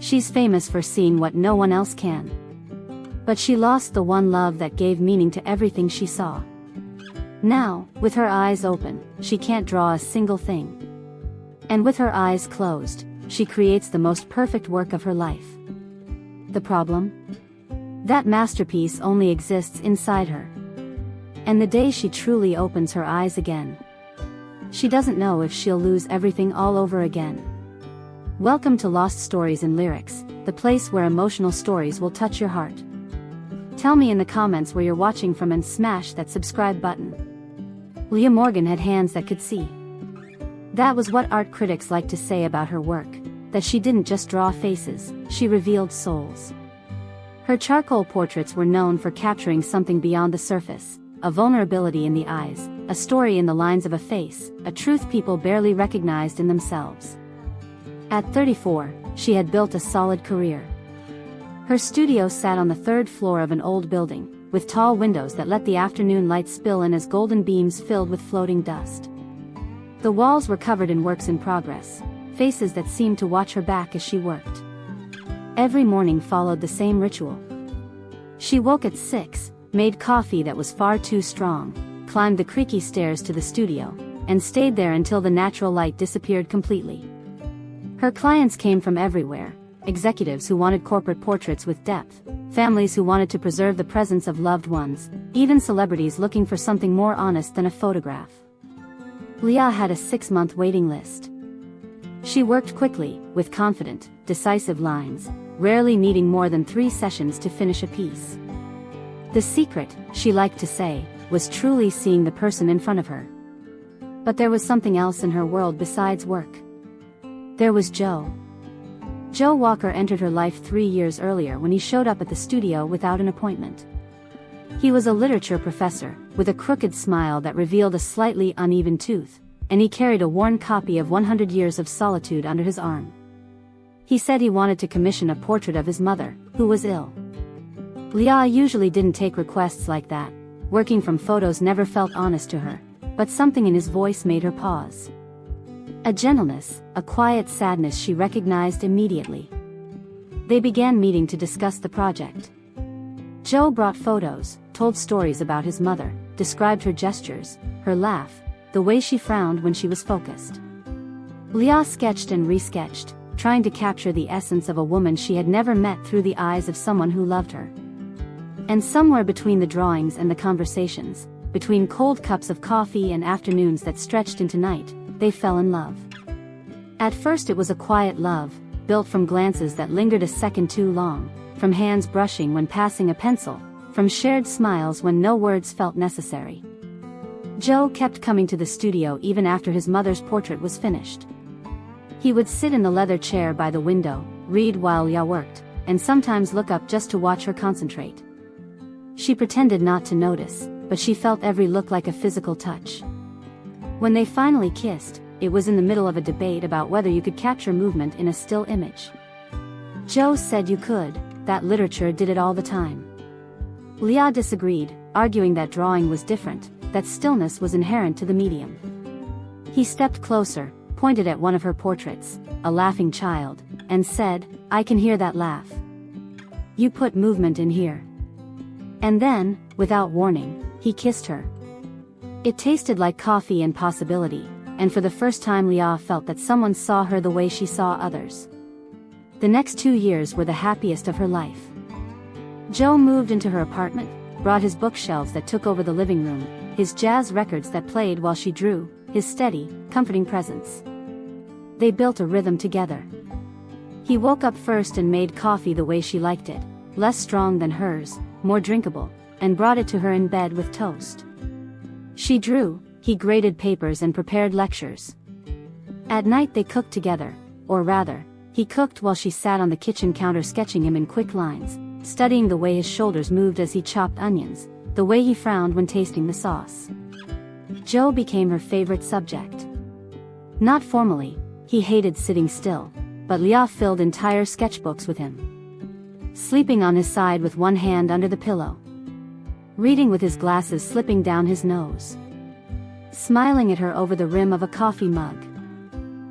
She's famous for seeing what no one else can. But she lost the one love that gave meaning to everything she saw. Now, with her eyes open, she can't draw a single thing. And with her eyes closed, she creates the most perfect work of her life. The problem? That masterpiece only exists inside her. And the day she truly opens her eyes again, she doesn't know if she'll lose everything all over again. Welcome to Lost Stories in Lyrics, the place where emotional stories will touch your heart. Tell me in the comments where you're watching from and smash that subscribe button. Leah Morgan had hands that could see. That was what art critics like to say about her work, that she didn't just draw faces, she revealed souls. Her charcoal portraits were known for capturing something beyond the surface, a vulnerability in the eyes, a story in the lines of a face, a truth people barely recognized in themselves. At 34, she had built a solid career. Her studio sat on the third floor of an old building, with tall windows that let the afternoon light spill in as golden beams filled with floating dust. The walls were covered in works in progress, faces that seemed to watch her back as she worked. Every morning followed the same ritual. She woke at 6, made coffee that was far too strong, climbed the creaky stairs to the studio, and stayed there until the natural light disappeared completely. Her clients came from everywhere, executives who wanted corporate portraits with depth, families who wanted to preserve the presence of loved ones, even celebrities looking for something more honest than a photograph. Leah had a 6-month waiting list. She worked quickly, with confident, decisive lines, rarely needing more than 3 sessions to finish a piece. The secret, she liked to say, was truly seeing the person in front of her. But there was something else in her world besides work. There was Joe. Joe Walker entered her life 3 years earlier when he showed up at the studio without an appointment. He was a literature professor, with a crooked smile that revealed a slightly uneven tooth, and he carried a worn copy of 100 Years of Solitude under his arm. He said he wanted to commission a portrait of his mother, who was ill. Leah usually didn't take requests like that. Working from photos never felt honest to her, but something in his voice made her pause. A gentleness, a quiet sadness she recognized immediately. They began meeting to discuss the project. Joe brought photos, told stories about his mother, described her gestures, her laugh, the way she frowned when she was focused. Leah sketched and resketched, trying to capture the essence of a woman she had never met through the eyes of someone who loved her. And somewhere between the drawings and the conversations, between cold cups of coffee and afternoons that stretched into night, they fell in love. At first it was a quiet love, built from glances that lingered a second too long, from hands brushing when passing a pencil, from shared smiles when no words felt necessary. Joe kept coming to the studio even after his mother's portrait was finished. He would sit in the leather chair by the window, read while Leah worked, and sometimes look up just to watch her concentrate. She pretended not to notice, but she felt every look like a physical touch. When they finally kissed, it was in the middle of a debate about whether you could capture movement in a still image. Joe said you could, that literature did it all the time. Leah disagreed, arguing that drawing was different, that stillness was inherent to the medium. He stepped closer, pointed at one of her portraits, a laughing child, and said, "I can hear that laugh. You put movement in here." And then, without warning, he kissed her. It tasted like coffee and possibility, and for the first time Leah felt that someone saw her the way she saw others. The next 2 years were the happiest of her life. Joe moved into her apartment, brought his bookshelves that took over the living room, his jazz records that played while she drew, his steady, comforting presence. They built a rhythm together. He woke up first and made coffee the way she liked it, less strong than hers, more drinkable, and brought it to her in bed with toast. She drew, he graded papers and prepared lectures. At night they cooked together, or rather, he cooked while she sat on the kitchen counter sketching him in quick lines, studying the way his shoulders moved as he chopped onions, the way he frowned when tasting the sauce. Joe became her favorite subject. Not formally, he hated sitting still, but Leah filled entire sketchbooks with him. Sleeping on his side with one hand under the pillow. Reading with his glasses slipping down his nose. Smiling at her over the rim of a coffee mug.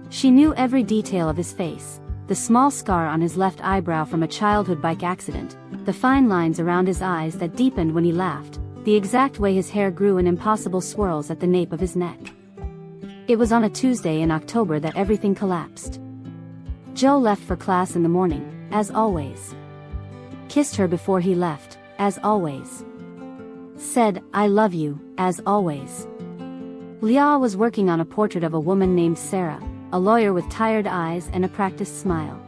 She knew every detail of his face, the small scar on his left eyebrow from a childhood bike accident, the fine lines around his eyes that deepened when he laughed, the exact way his hair grew in impossible swirls at the nape of his neck. It was on a Tuesday in October that everything collapsed. Joe left for class in the morning, as always. Kissed her before he left, as always. Said, "I love you," as always. Leah was working on a portrait of a woman named Sarah, a lawyer with tired eyes and a practiced smile.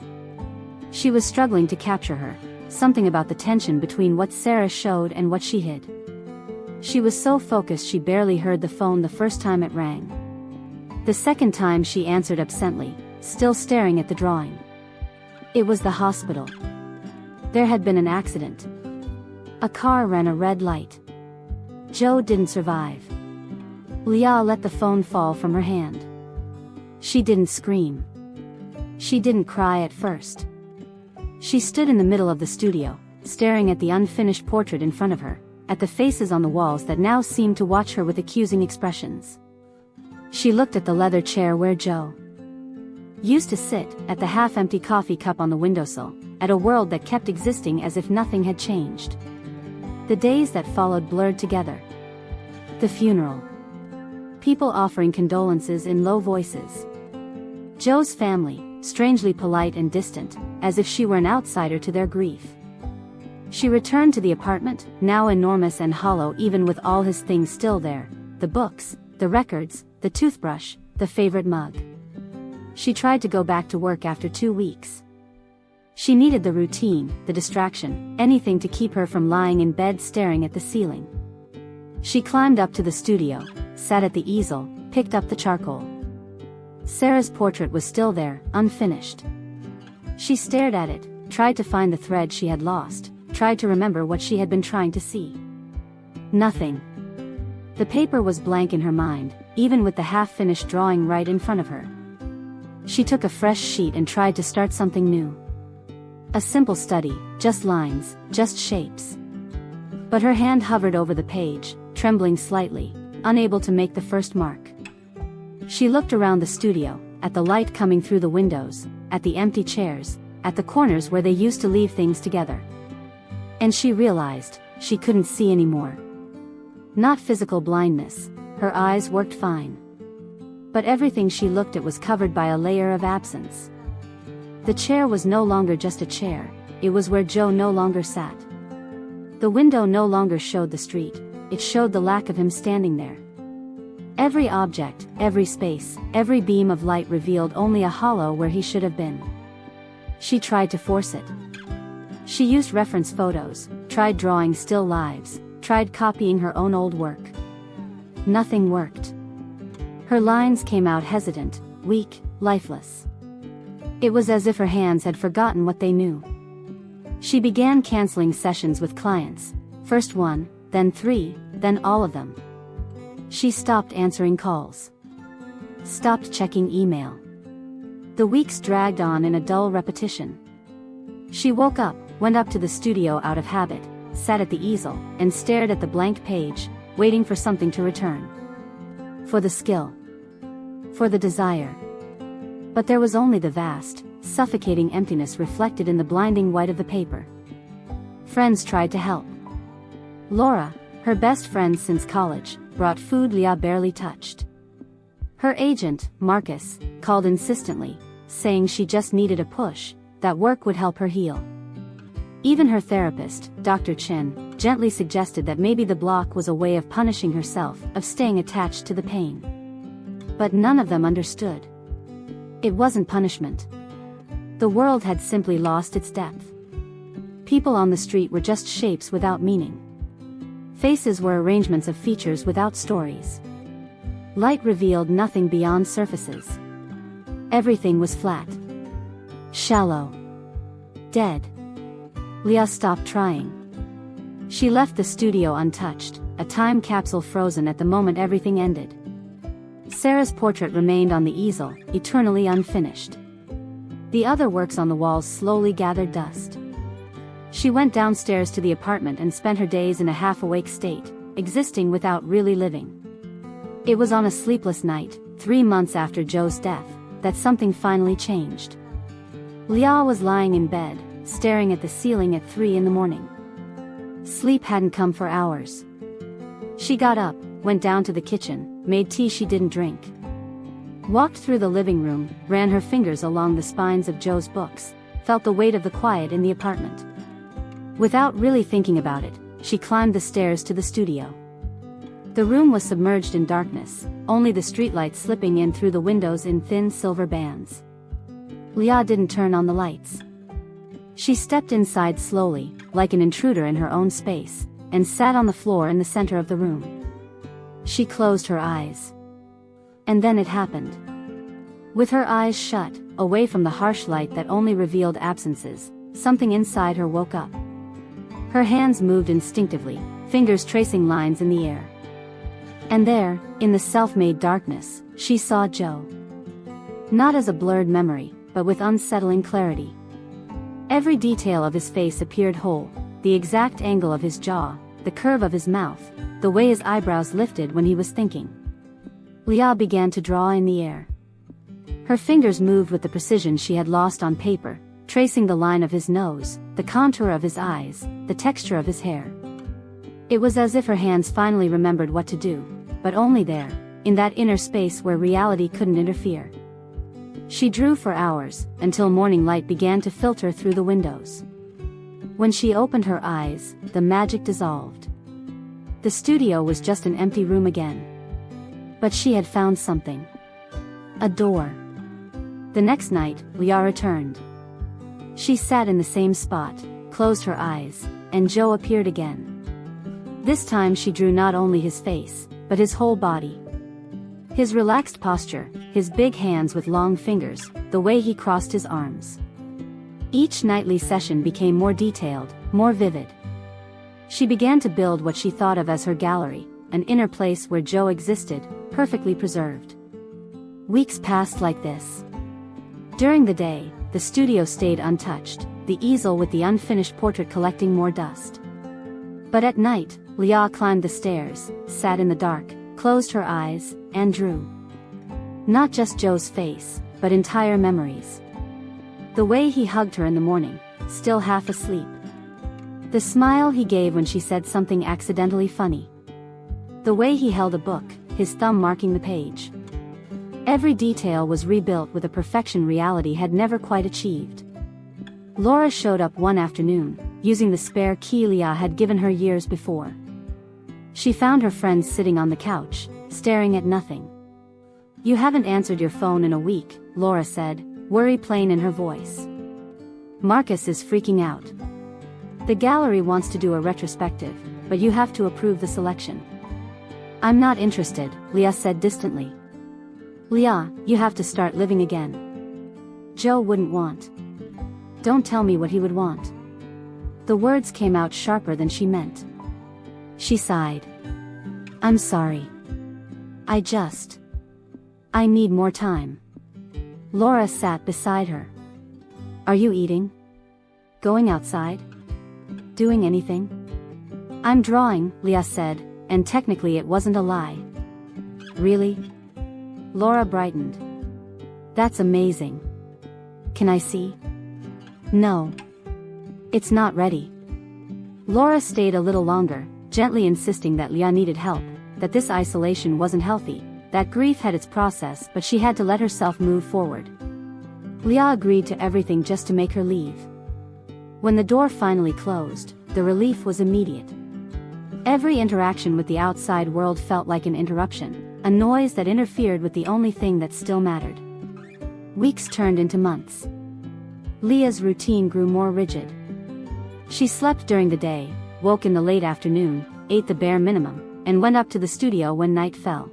She was struggling to capture her, something about the tension between what Sarah showed and what she hid. She was so focused she barely heard the phone the first time it rang. The second time she answered absently, still staring at the drawing. It was the hospital. There had been an accident. A car ran a red light. Joe didn't survive. Leah let the phone fall from her hand. She didn't scream. She didn't cry at first. She stood in the middle of the studio, staring at the unfinished portrait in front of her, at the faces on the walls that now seemed to watch her with accusing expressions. She looked at the leather chair where Joe used to sit, at the half-empty coffee cup on the windowsill, at a world that kept existing as if nothing had changed. The days that followed blurred together. The funeral. People offering condolences in low voices. Joe's family, strangely polite and distant, as if she were an outsider to their grief. She returned to the apartment, now enormous and hollow even with all his things still there, the books, the records, the toothbrush, the favorite mug. She tried to go back to work after 2 weeks. She needed the routine, the distraction, anything to keep her from lying in bed staring at the ceiling. She climbed up to the studio, sat at the easel, picked up the charcoal. Sarah's portrait was still there, unfinished. She stared at it, tried to find the thread she had lost, tried to remember what she had been trying to see. Nothing. The paper was blank in her mind, even with the half-finished drawing right in front of her. She took a fresh sheet and tried to start something new. A simple study, just lines, just shapes. But her hand hovered over the page, trembling slightly, unable to make the first mark. She looked around the studio, at the light coming through the windows, at the empty chairs, at the corners where they used to leave things together. And she realized, she couldn't see anymore. Not physical blindness, her eyes worked fine. But everything she looked at was covered by a layer of absence. The chair was no longer just a chair, it was where Joe no longer sat. The window no longer showed the street, it showed the lack of him standing there. Every object, every space, every beam of light revealed only a hollow where he should have been. She tried to force it. She used reference photos, tried drawing still lives, tried copying her own old work. Nothing worked. Her lines came out hesitant, weak, lifeless. It was as if her hands had forgotten what they knew. She began canceling sessions with clients, first 1, then 3, then all of them. She stopped answering calls. Stopped checking email. The weeks dragged on in a dull repetition. She woke up, went up to the studio out of habit, sat at the easel, and stared at the blank page, waiting for something to return. For the skill. For the desire. But there was only the vast, suffocating emptiness reflected in the blinding white of the paper. Friends tried to help. Laura, her best friend since college, brought food Leah barely touched. Her agent, Marcus, called insistently, saying she just needed a push, that work would help her heal. Even her therapist, Dr. Chin, gently suggested that maybe the block was a way of punishing herself, of staying attached to the pain. But none of them understood. It wasn't punishment. The world had simply lost its depth. People on the street were just shapes without meaning. Faces were arrangements of features without stories. Light revealed nothing beyond surfaces. Everything was flat. Shallow. Dead. Leah stopped trying. She left the studio untouched, a time capsule frozen at the moment everything ended. Sarah's portrait remained on the easel, eternally unfinished. The other works on the walls slowly gathered dust. She went downstairs to the apartment and spent her days in a half-awake state, existing without really living. It was on a sleepless night, 3 months after Joe's death, that something finally changed. Leah was lying in bed, staring at the ceiling at 3 in the morning. Sleep hadn't come for hours. She got up, went down to the kitchen, made tea she didn't drink. Walked through the living room, ran her fingers along the spines of Joe's books, felt the weight of the quiet in the apartment. Without really thinking about it, she climbed the stairs to the studio. The room was submerged in darkness, only the streetlight slipping in through the windows in thin silver bands. Leah didn't turn on the lights. She stepped inside slowly, like an intruder in her own space, and sat on the floor in the center of the room. She closed her eyes. And then it happened. With her eyes shut, away from the harsh light that only revealed absences, something inside her woke up. Her hands moved instinctively, fingers tracing lines in the air. And there, in the self-made darkness, she saw Joe. Not as a blurred memory, but with unsettling clarity. Every detail of his face appeared whole, the exact angle of his jaw, the curve of his mouth, the way his eyebrows lifted when he was thinking. Leah began to draw in the air. Her fingers moved with the precision she had lost on paper, tracing the line of his nose, the contour of his eyes, the texture of his hair. It was as if her hands finally remembered what to do, but only there, in that inner space where reality couldn't interfere. She drew for hours, until morning light began to filter through the windows. When she opened her eyes, the magic dissolved. The studio was just an empty room again. But she had found something. A door. The next night, Leah returned. She sat in the same spot, closed her eyes, and Joe appeared again. This time she drew not only his face, but his whole body. His relaxed posture, his big hands with long fingers, the way he crossed his arms. Each nightly session became more detailed, more vivid. She began to build what she thought of as her gallery, an inner place where Joe existed, perfectly preserved. Weeks passed like this. During the day, the studio stayed untouched, the easel with the unfinished portrait collecting more dust. But at night, Leah climbed the stairs, sat in the dark, closed her eyes, and drew. Not just Joe's face, but entire memories. The way he hugged her in the morning, still half asleep. The smile he gave when she said something accidentally funny. The way he held a book, his thumb marking the page. Every detail was rebuilt with a perfection reality had never quite achieved. Laura showed up one afternoon, using the spare key Leah had given her years before. She found her friends sitting on the couch, staring at nothing. "You haven't answered your phone in a week," Laura said, worry plain in her voice. "Marcus is freaking out. The gallery wants to do a retrospective, but you have to approve the selection." "I'm not interested," Leah said distantly. "Leah, you have to start living again." Joe wouldn't want. "Don't tell me what he would want." The words came out sharper than she meant. She sighed. "I'm sorry. I need more time." Laura sat beside her. "Are you eating? Going outside? Doing anything?" "I'm drawing," Leah said, and technically it wasn't a lie. "Really?" Laura brightened. "That's amazing. Can I see?" "No. It's not ready." Laura stayed a little longer, gently insisting that Leah needed help, that this isolation wasn't healthy, that grief had its process, but she had to let herself move forward. Leah agreed to everything just to make her leave. When the door finally closed, the relief was immediate. Every interaction with the outside world felt like an interruption, a noise that interfered with the only thing that still mattered. Weeks turned into months. Leah's routine grew more rigid. She slept during the day, woke in the late afternoon, ate the bare minimum, and went up to the studio when night fell.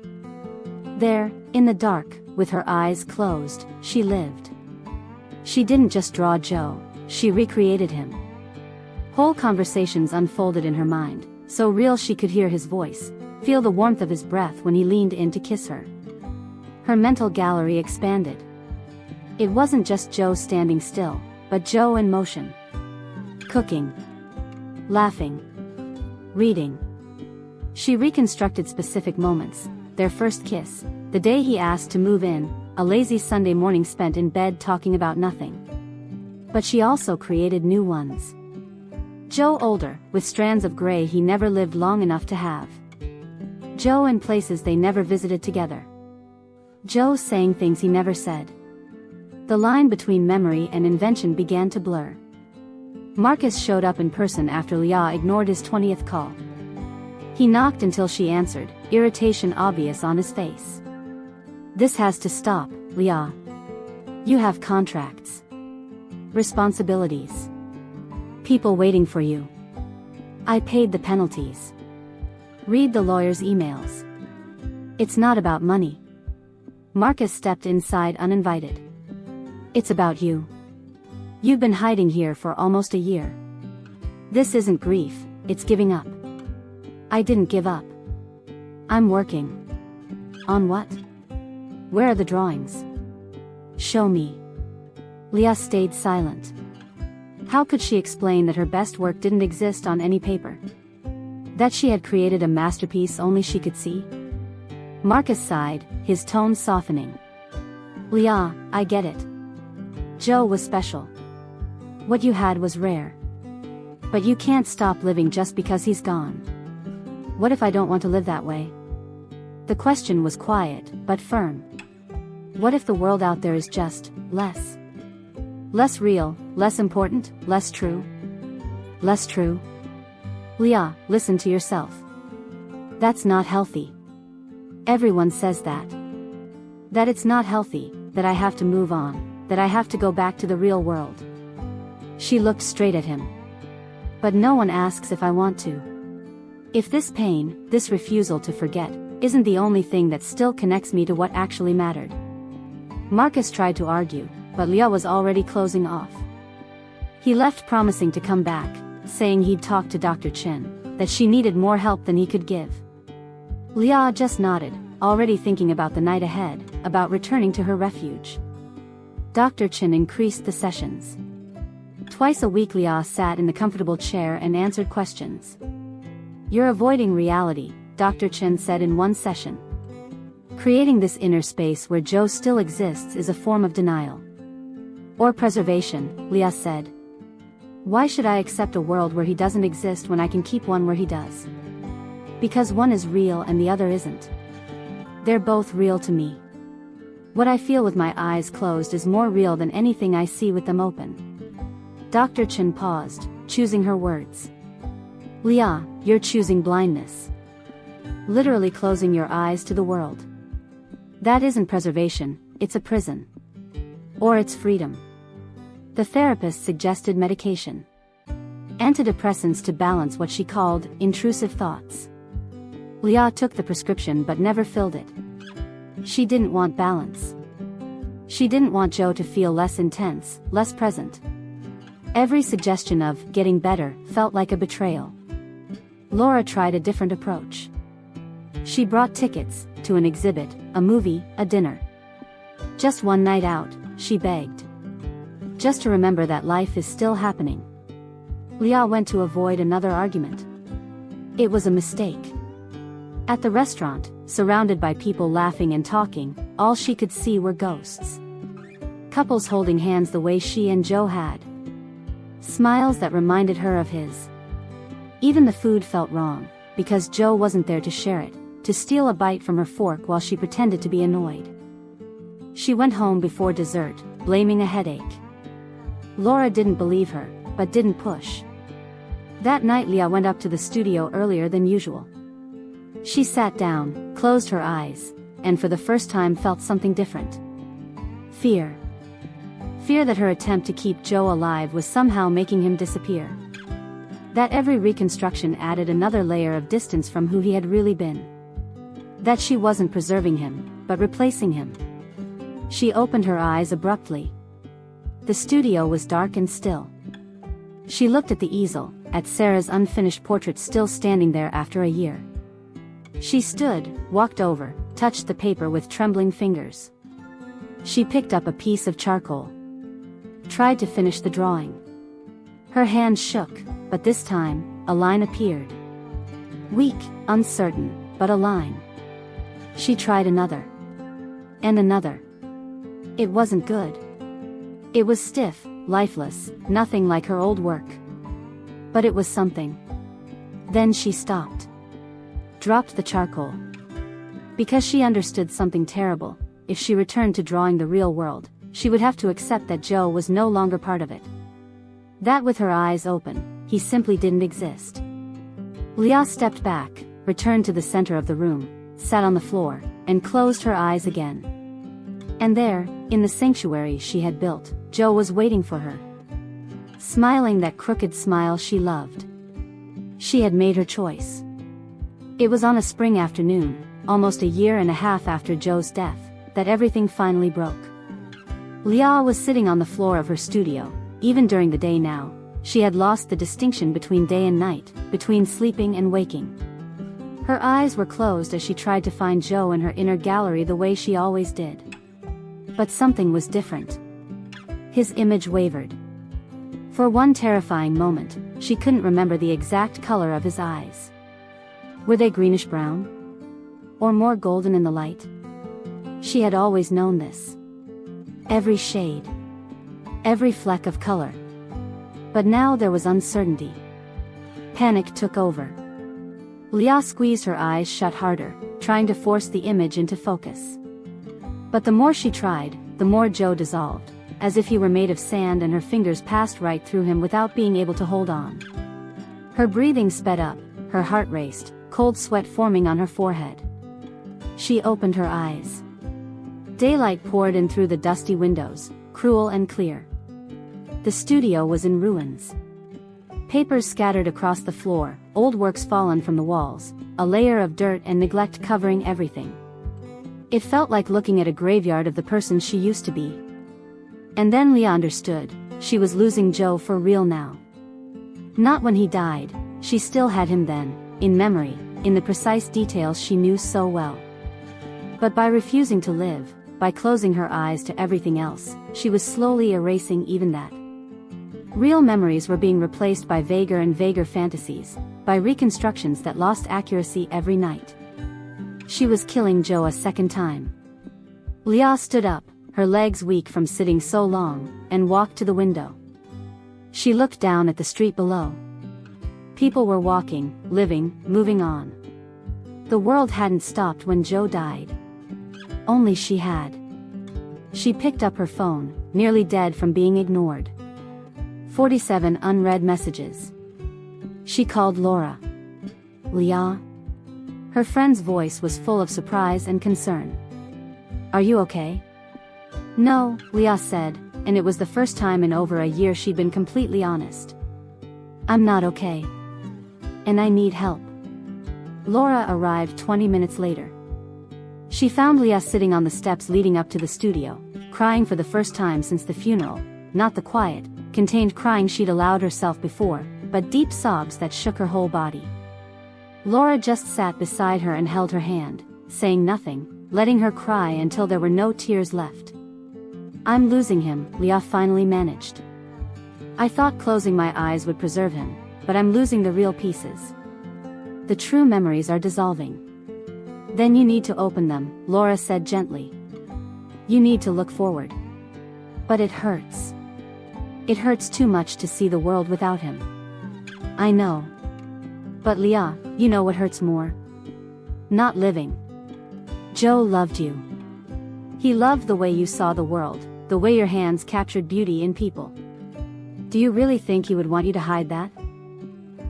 There, in the dark, with her eyes closed, she lived. She didn't just draw Joe, she recreated him. Whole conversations unfolded in her mind, so real she could hear his voice, feel the warmth of his breath when he leaned in to kiss her. Her mental gallery expanded. It wasn't just Joe standing still, but Joe in motion. Cooking. Laughing. Reading. She reconstructed specific moments, their first kiss, the day he asked to move in, a lazy Sunday morning spent in bed talking about nothing. But she also created new ones. Joe older, with strands of gray he never lived long enough to have. Joe in places they never visited together. Joe saying things he never said. The line between memory and invention began to blur. Marcus showed up in person after Leah ignored his 20th call. He knocked until she answered, irritation obvious on his face. This has to stop, Leah. You have contracts. Responsibilities. People waiting for you. I paid the penalties. Read the lawyer's emails. It's not about money. Marcus stepped inside uninvited. It's about you. You've been hiding here for almost a year. This isn't grief, it's giving up. I didn't give up. I'm working. On what? Where are the drawings? Show me. Leah stayed silent. How could she explain that her best work didn't exist on any paper? That she had created a masterpiece only she could see? Marcus sighed, his tone softening. Leah, I get it. Joe was special. What you had was rare. But you can't stop living just because he's gone. What if I don't want to live that way? The question was quiet, but firm. What if the world out there is just less? Less real, less important, less true? Less true? Leah, listen to yourself. That's not healthy. Everyone says that. That it's not healthy, that I have to move on, that I have to go back to the real world. She looked straight at him. But no one asks if I want to. If this pain, this refusal to forget, isn't the only thing that still connects me to what actually mattered. Marcus tried to argue, but Leah was already closing off. He left promising to come back, saying he'd talk to Dr. Chen, that she needed more help than he could give. Leah just nodded, already thinking about the night ahead, about returning to her refuge. Dr. Chen increased the sessions. Twice a week Leah sat in the comfortable chair and answered questions. You're avoiding reality, Dr. Chen said in one session. Creating this inner space where Joe still exists is a form of denial. Or preservation, Leah said. Why should I accept a world where he doesn't exist when I can keep one where he does? Because one is real and the other isn't. They're both real to me. What I feel with my eyes closed is more real than anything I see with them open. Dr. Chen paused, choosing her words. Leah, you're choosing blindness. Literally closing your eyes to the world. That isn't preservation, it's a prison. Or it's freedom. The therapist suggested medication. Antidepressants to balance what she called intrusive thoughts. Leah took the prescription but never filled it. She didn't want balance. She didn't want Joe to feel less intense, less present. Every suggestion of getting better felt like a betrayal. Laura tried a different approach. She brought tickets to an exhibit, a movie, a dinner. Just one night out, she begged. Just to remember that life is still happening. Leah went to avoid another argument. It was a mistake. At the restaurant, surrounded by people laughing and talking, all she could see were ghosts. Couples holding hands the way she and Joe had. Smiles that reminded her of his. Even the food felt wrong, because Joe wasn't there to share it, to steal a bite from her fork while she pretended to be annoyed. She went home before dessert, blaming a headache. Laura didn't believe her, but didn't push. That night Leah went up to the studio earlier than usual. She sat down, closed her eyes, and for the first time felt something different. Fear. Fear that her attempt to keep Joe alive was somehow making him disappear. That every reconstruction added another layer of distance from who he had really been. That she wasn't preserving him, but replacing him. She opened her eyes abruptly. The studio was dark and still. She looked at the easel, at Sarah's unfinished portrait still standing there after a year. She stood, walked over, touched the paper with trembling fingers. She picked up a piece of charcoal. Tried to finish the drawing. Her hand shook, but this time, a line appeared. Weak, uncertain, but a line. She tried another. And another. It wasn't good. It was stiff, lifeless, nothing like her old work. But it was something. Then she stopped. Dropped the charcoal. Because she understood something terrible. If she returned to drawing the real world, she would have to accept that Joe was no longer part of it. That with her eyes open, he simply didn't exist. Leah stepped back, returned to the center of the room, sat on the floor, and closed her eyes again. And there, in the sanctuary she had built, Joe was waiting for her. Smiling that crooked smile she loved. She had made her choice. It was on a spring afternoon, almost a year and a half after Joe's death, that everything finally broke. Leah was sitting on the floor of her studio. Even during the day now, she had lost the distinction between day and night, between sleeping and waking. Her eyes were closed as she tried to find Joe in her inner gallery the way she always did. But something was different. His image wavered. For one terrifying moment, she couldn't remember the exact color of his eyes. Were they greenish-brown? Or more golden in the light? She had always known this. Every shade. Every fleck of color. But now there was uncertainty. Panic took over. Leah squeezed her eyes shut harder, trying to force the image into focus. But the more she tried, the more Joe dissolved, as if he were made of sand and her fingers passed right through him without being able to hold on. Her breathing sped up, her heart raced, cold sweat forming on her forehead. She opened her eyes. Daylight poured in through the dusty windows, cruel and clear. The studio was in ruins. Papers scattered across the floor, old works fallen from the walls, a layer of dirt and neglect covering everything. It felt like looking at a graveyard of the person she used to be. And then Leah understood, she was losing Joe for real now. Not when he died, she still had him then, in memory, in the precise details she knew so well. But by refusing to live, by closing her eyes to everything else, she was slowly erasing even that. Real memories were being replaced by vaguer and vaguer fantasies, by reconstructions that lost accuracy every night. She was killing Joe a second time. Leah stood up, her legs weak from sitting so long, and walked to the window. She looked down at the street below. People were walking, living, moving on. The world hadn't stopped when Joe died. Only she had. She picked up her phone, nearly dead from being ignored. 47 unread messages. She called Laura. Leah? Her friend's voice was full of surprise and concern. Are you okay? No, Leah said, and it was the first time in over a year she'd been completely honest. I'm not okay. And I need help. Laura arrived 20 minutes later. She found Leah sitting on the steps leading up to the studio, crying for the first time since the funeral, not the quiet, contained crying she'd allowed herself before, but deep sobs that shook her whole body. Laura just sat beside her and held her hand, saying nothing, letting her cry until there were no tears left. I'm losing him, Leah finally managed. I thought closing my eyes would preserve him, but I'm losing the real pieces. The true memories are dissolving. Then you need to open them, Laura said gently. You need to look forward. But it hurts. It hurts too much to see the world without him. I know. But Leah, you know what hurts more? Not living. Joe loved you. He loved the way you saw the world, the way your hands captured beauty in people. Do you really think he would want you to hide that?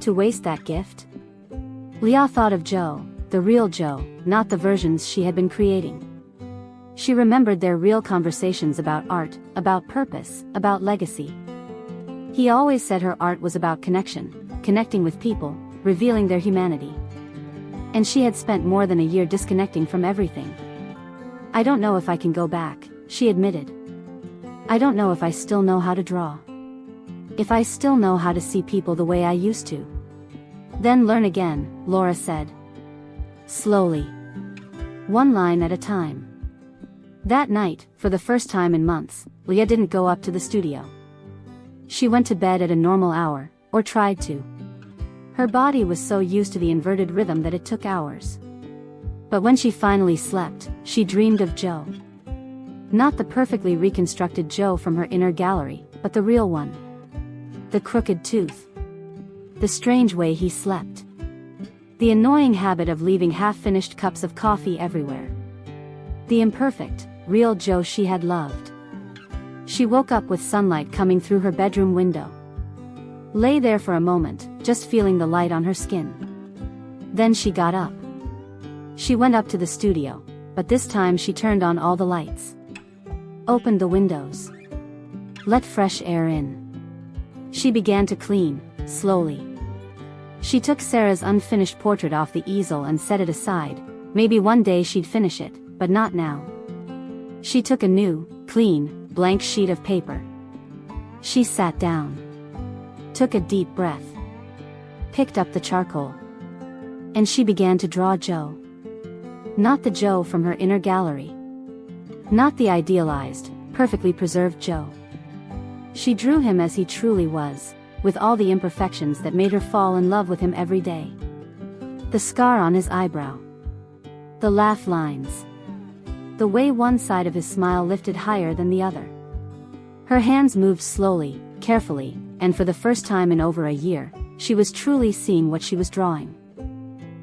To waste that gift? Leah thought of Joe, the real Joe, not the versions she had been creating. She remembered their real conversations about art, about purpose, about legacy. He always said her art was about connection, connecting with people, revealing their humanity. And she had spent more than a year disconnecting from everything. I don't know if I can go back, she admitted. I don't know if I still know how to draw. If I still know how to see people the way I used to. Then learn again, Laura said. Slowly. One line at a time. That night, for the first time in months, Leah didn't go up to the studio. She went to bed at a normal hour, or tried to. Her body was so used to the inverted rhythm that it took hours. But when she finally slept, she dreamed of Joe. Not the perfectly reconstructed Joe from her inner gallery, but the real one. The crooked tooth. The strange way he slept. The annoying habit of leaving half-finished cups of coffee everywhere. The imperfect, real Joe she had loved. She woke up with sunlight coming through her bedroom window. Lay there for a moment, just feeling the light on her skin. Then she got up. She went up to the studio, but this time she turned on all the lights. Opened the windows. Let fresh air in. She began to clean, slowly. She took Sarah's unfinished portrait off the easel and set it aside. Maybe one day she'd finish it, but not now. She took a new, clean, blank sheet of paper. She sat down. Took a deep breath. Picked up the charcoal. And she began to draw Joe. Not the Joe from her inner gallery. Not the idealized, perfectly preserved Joe. She drew him as he truly was, with all the imperfections that made her fall in love with him every day. The scar on his eyebrow. The laugh lines. The way one side of his smile lifted higher than the other. Her hands moved slowly, carefully, and for the first time in over a year, she was truly seeing what she was drawing.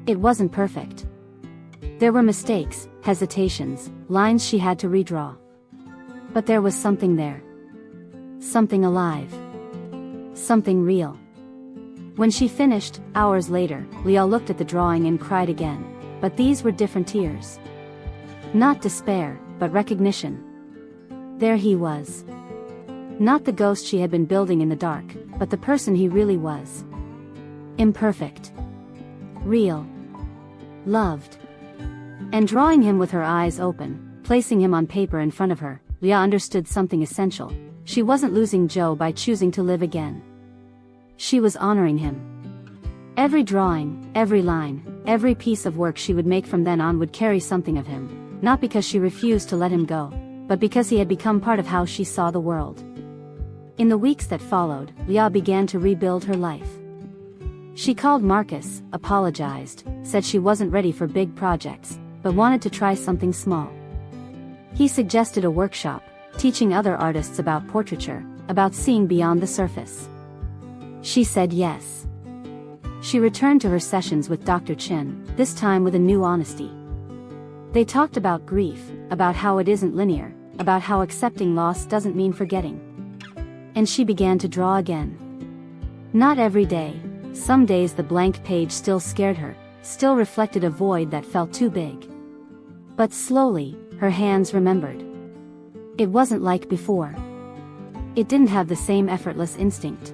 It wasn't perfect. There were mistakes, hesitations, lines she had to redraw. But there was something there. Something alive. Something real. When she finished, hours later, Leah looked at the drawing and cried again. But these were different tears. Not despair, but recognition. There he was. Not the ghost she had been building in the dark, but the person he really was. Imperfect. Real. Loved. And drawing him with her eyes open, placing him on paper in front of her, Leah understood something essential. She wasn't losing Joe by choosing to live again. She was honoring him. Every drawing, every line, every piece of work she would make from then on would carry something of him, not because she refused to let him go, but because he had become part of how she saw the world. In the weeks that followed, Leah began to rebuild her life. She called Marcus, apologized, said she wasn't ready for big projects, but wanted to try something small. He suggested a workshop, teaching other artists about portraiture, about seeing beyond the surface. She said yes. She returned to her sessions with Dr. Chin, this time with a new honesty. They talked about grief, about how it isn't linear, about how accepting loss doesn't mean forgetting. And she began to draw again. Not every day. Some days the blank page still scared her, still reflected a void that felt too big. But slowly, her hands remembered. It wasn't like before. It didn't have the same effortless instinct.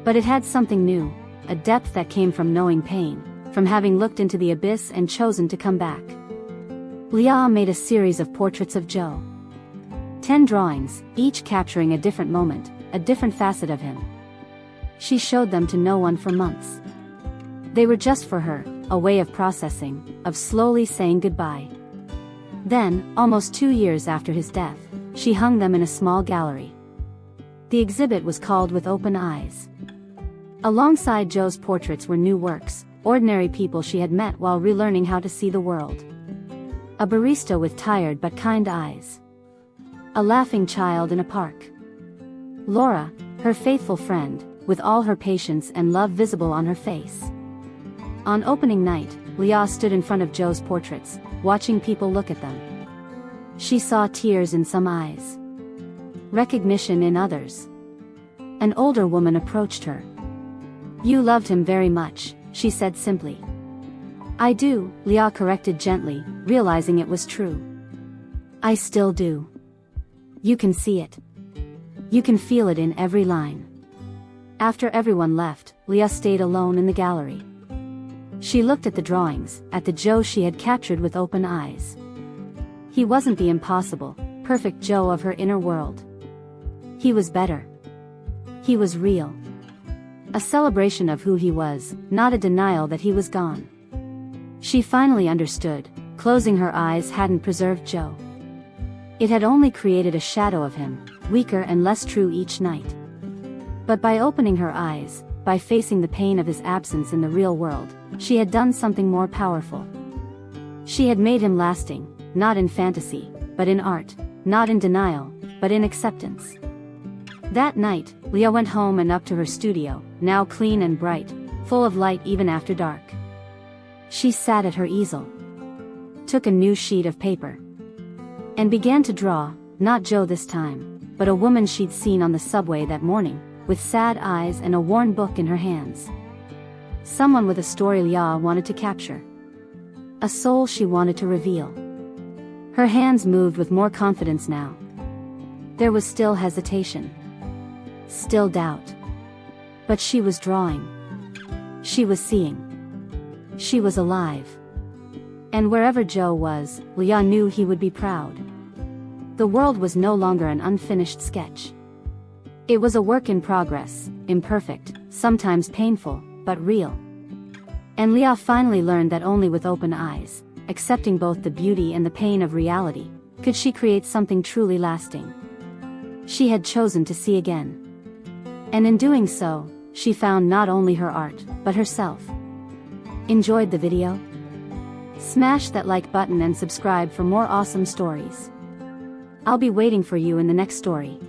But it had something new, a depth that came from knowing pain, from having looked into the abyss and chosen to come back. Leah made a series of portraits of Joe. 10 drawings, each capturing a different moment, a different facet of him. She showed them to no one for months. They were just for her, a way of processing, of slowly saying goodbye. Then, almost 2 years after his death, she hung them in a small gallery. The exhibit was called With Open Eyes. Alongside Joe's portraits were new works, ordinary people she had met while relearning how to see the world. A barista with tired but kind eyes. A laughing child in a park. Laura, her faithful friend, with all her patience and love visible on her face. On opening night, Leah stood in front of Joe's portraits, watching people look at them. She saw tears in some eyes. Recognition in others. An older woman approached her. "You loved him very much," she said simply. "I do," Leah corrected gently, realizing it was true. "I still do. You can see it. You can feel it in every line." After everyone left, Leah stayed alone in the gallery. She looked at the drawings, at the Joe she had captured with open eyes. He wasn't the impossible, perfect Joe of her inner world. He was better. He was real. A celebration of who he was, not a denial that he was gone. She finally understood. Closing her eyes hadn't preserved Joe. It had only created a shadow of him, weaker and less true each night. But by opening her eyes, by facing the pain of his absence in the real world, she had done something more powerful. She had made him lasting, not in fantasy, but in art, not in denial, but in acceptance. That night, Leah went home and up to her studio, now clean and bright, full of light even after dark. She sat at her easel, took a new sheet of paper, and began to draw, not Joe this time, but a woman she'd seen on the subway that morning, with sad eyes and a worn book in her hands. Someone with a story Leah wanted to capture. A soul she wanted to reveal. Her hands moved with more confidence now. There was still hesitation. Still doubt. But she was drawing. She was seeing. She was alive. And wherever Joe was, Leah knew he would be proud. The world was no longer an unfinished sketch. It was a work in progress, imperfect, sometimes painful, but real. And Leah finally learned that only with open eyes, accepting both the beauty and the pain of reality, could she create something truly lasting. She had chosen to see again. And in doing so, she found not only her art, but herself. Enjoyed the video? Smash that like button and subscribe for more awesome stories. I'll be waiting for you in the next story.